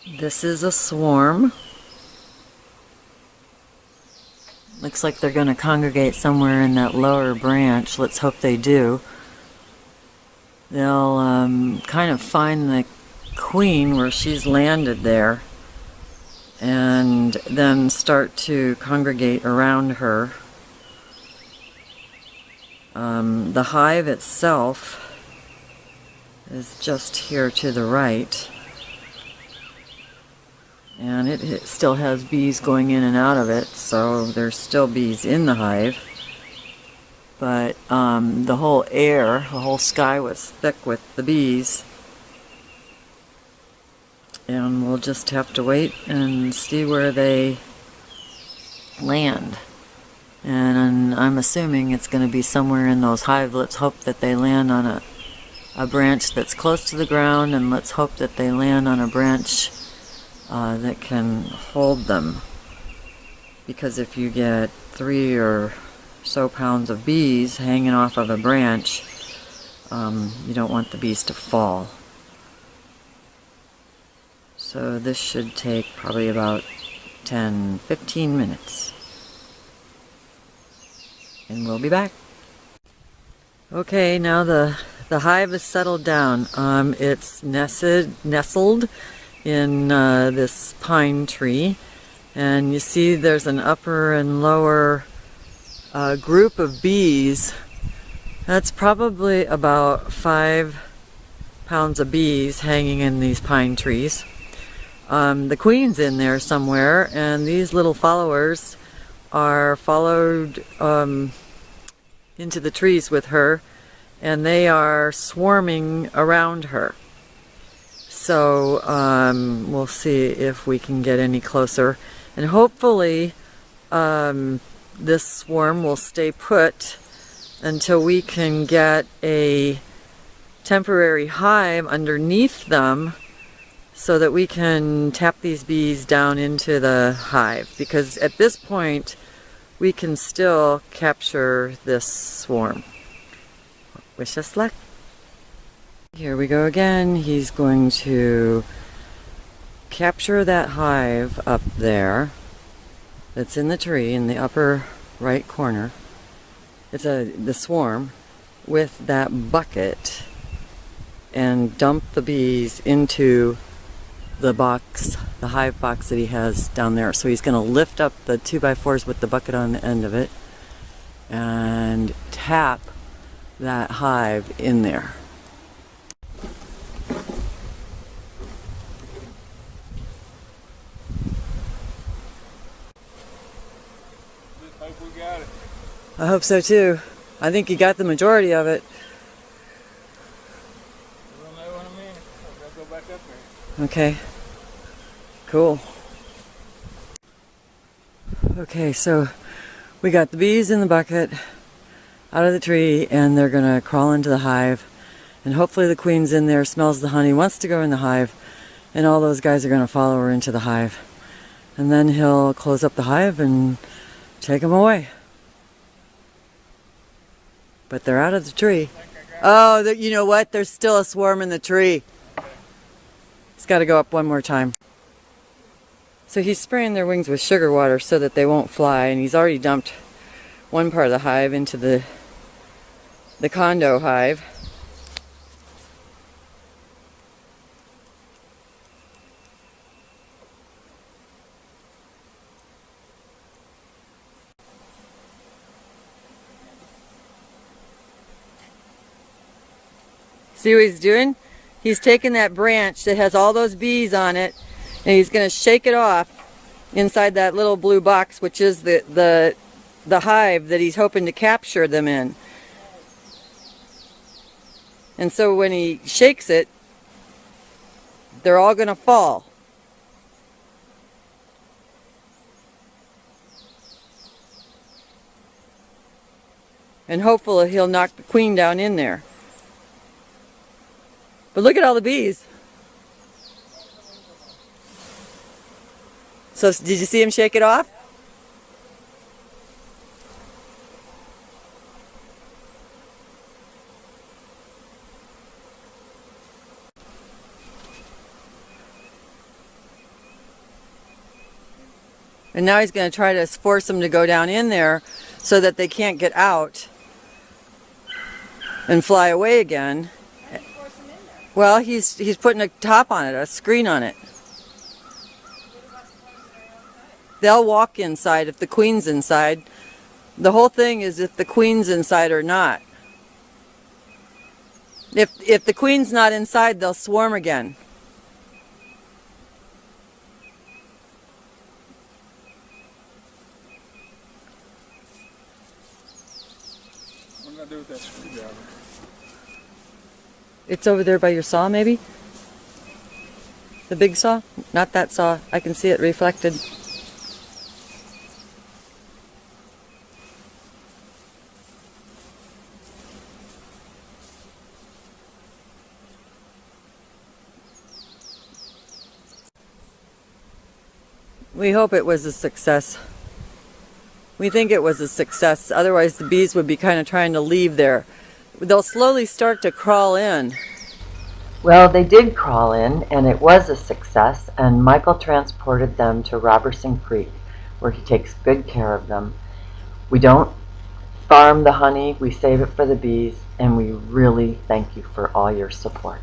This is a swarm. Looks like they're going to congregate somewhere in that lower branch. Let's hope they do. They'll kind of find the queen where she's landed there and then start to congregate around her. The hive itself is just here to the right, and it still has bees going in and out of it, so there's still bees in the hive. But the whole air, the whole sky was thick with the bees, and we'll just have to wait and see where they land. And I'm assuming it's going to be somewhere in those hives. Let's hope that they land on a branch that's close to the ground, and let's hope that they land on a branch that can hold them. Because if you get 3 or so pounds of bees hanging off of a branch, you don't want the bees to fall. So this should take probably about 10-15 minutes. And we'll be back. Okay, now the hive is settled down. It's nestled in this pine tree, and you see there's an upper and lower group of bees. That's probably about 5 pounds of bees hanging in these pine trees. The queen's in there somewhere, and these little followers are followed into the trees with her, and they are swarming around her. So we'll see if we can get any closer, and hopefully this swarm will stay put until we can get a temporary hive underneath them so that we can tap these bees down into the hive, because at this point we can still capture this swarm. Wish us luck. Here we go again. He's going to capture that hive up there that's in the tree in the upper right corner. It's the swarm with that bucket, and dump the bees into the box, the hive box that he has down there. So he's going to lift up the 2x4s with the bucket on the end of it and tap that hive in there. Just hope we got it. I hope so too. I think you got the majority of it. We'll know in a minute. I'll go back up there. Okay, cool. Okay, so we got the bees in the bucket out of the tree, and they're gonna crawl into the hive, and hopefully the queen's in there, smells the honey, wants to go in the hive, and all those guys are gonna follow her into the hive, and then he'll close up the hive and take them away. But they're out of the tree. Oh, you know what? There's still a swarm in the tree. It's got to go up one more time. So he's spraying their wings with sugar water so that they won't fly, and he's already dumped one part of the hive into the condo hive. See what he's doing? He's taking that branch that has all those bees on it, and he's going to shake it off inside that little blue box, which is the hive that he's hoping to capture them in. And so when he shakes it, they're all going to fall. And hopefully he'll knock the queen down in there. But look at all the bees. So did you see him shake it off? And now he's going to try to force them to go down in there so that they can't get out and fly away again. Why did you force them in there? Well, he's putting a top on it, a screen on it. What about the ones that are outside? They'll walk inside if the queen's inside. The whole thing is if the queen's inside or not. If the queen's not inside, they'll swarm again. What am I gonna do with that screwdriver? It's over there by your saw, maybe? The big saw? Not that saw. I can see it reflected. We hope it was a success. We think it was a success, otherwise the bees would be kind of trying to leave there. They'll slowly start to crawl in. Well, they did crawl in, and it was a success, and Michael transported them to Robertson Creek, where he takes good care of them. We don't farm the honey, we save it for the bees, and we really thank you for all your support.